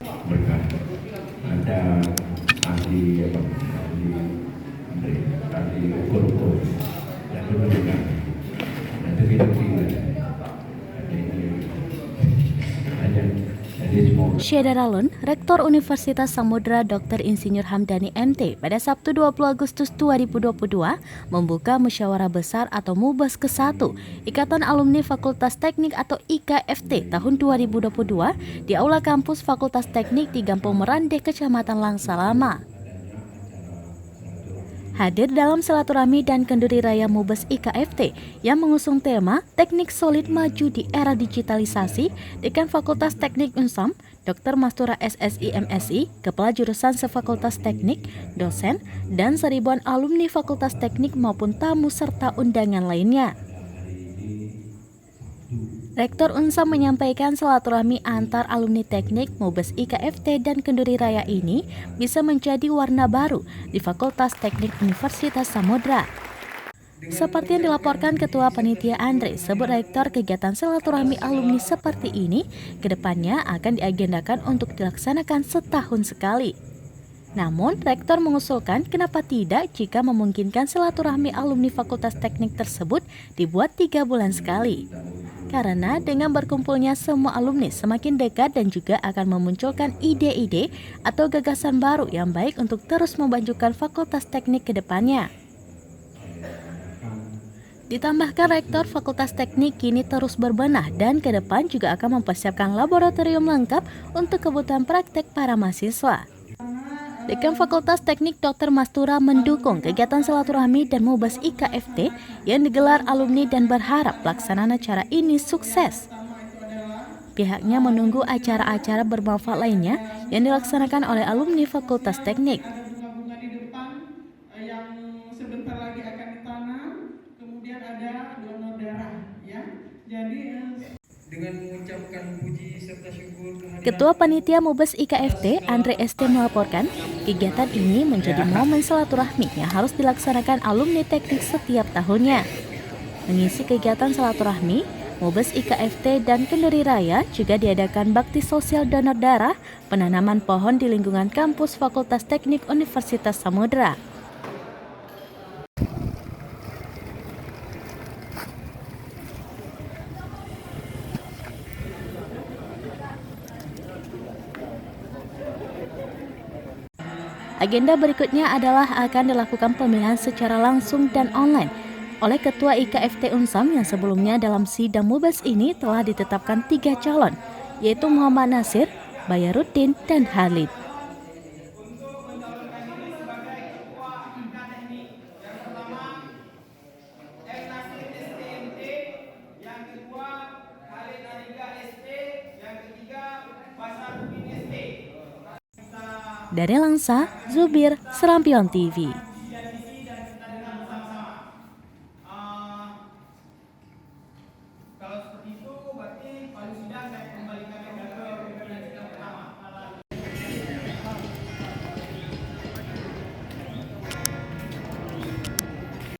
berkah. Ada ahli ahli ukur-ukur dan pendidikan dan demikian hanya jadi semua. Syederalun, Rektor Universitas Samudra Dr. Insinyur Hamdani MT pada Sabtu 20 Agustus 2022 membuka musyawarah besar atau MUBAS ke-1 Ikatan Alumni Fakultas Teknik atau IKFT tahun 2022 di Aula Kampus Fakultas Teknik di Gampung Merandeh, Kecamatan Langsalama. Hadir dalam silaturahmi dan kenduri raya MUBAS IKFT yang mengusung tema Teknik Solid Maju di Era Digitalisasi, Dekan Fakultas Teknik Unsam, Dr. Mastura SSI MSI, Kepala Jurusan Sefakultas Teknik, dosen, dan seribuan alumni Fakultas Teknik maupun tamu serta undangan lainnya. Rektor Unsam menyampaikan silaturahmi antar alumni teknik MUBAS IKFT dan kenduri raya ini bisa menjadi warna baru di Fakultas Teknik Universitas Samudra. Seperti yang dilaporkan Ketua Panitia Andre, sebut rektor kegiatan silaturahmi alumni seperti ini kedepannya akan diagendakan untuk dilaksanakan setahun sekali. Namun, rektor mengusulkan kenapa tidak jika memungkinkan silaturahmi alumni Fakultas Teknik tersebut dibuat 3 bulan sekali. Karena dengan berkumpulnya semua alumni semakin dekat dan juga akan memunculkan ide-ide atau gagasan baru yang baik untuk terus memajukan Fakultas Teknik ke depannya. Ditambahkan Rektor Fakultas Teknik kini terus berbenah dan ke depan juga akan mempersiapkan laboratorium lengkap untuk kebutuhan praktek para mahasiswa. Dekan Fakultas Teknik Dr. Mastura mendukung kegiatan silaturahmi dan MUBAS IKFT yang digelar alumni dan berharap pelaksanaan acara ini sukses. Pihaknya menunggu acara-acara bermanfaat lainnya yang dilaksanakan oleh alumni Fakultas Teknik. Ada bunga-bunga di depan yang sebentar lagi akan ditanam, kemudian ada donor darah, ya. Jadi dengan mengucapkan puji serta syukur kehadiran Ketua Panitia MUBAS IKFT, Andre ST melaporkan, kegiatan ini menjadi momen silaturahmi yang harus dilaksanakan alumni teknik setiap tahunnya. Mengisi kegiatan silaturahmi, MUBAS IKFT dan kenduri raya juga diadakan bakti sosial donor darah, penanaman pohon di lingkungan kampus Fakultas Teknik Universitas Samudra. Agenda berikutnya adalah akan dilakukan pemilihan secara langsung dan online oleh Ketua IKFT Unsam yang sebelumnya dalam sidang MUBAS ini telah ditetapkan 3 calon, yaitu Muhammad Nasir, Bayaruddin, dan Halid. Dari Langsa, Zubir, Serampion TV. kalau seperti itu berarti paling sidang saya kembalikan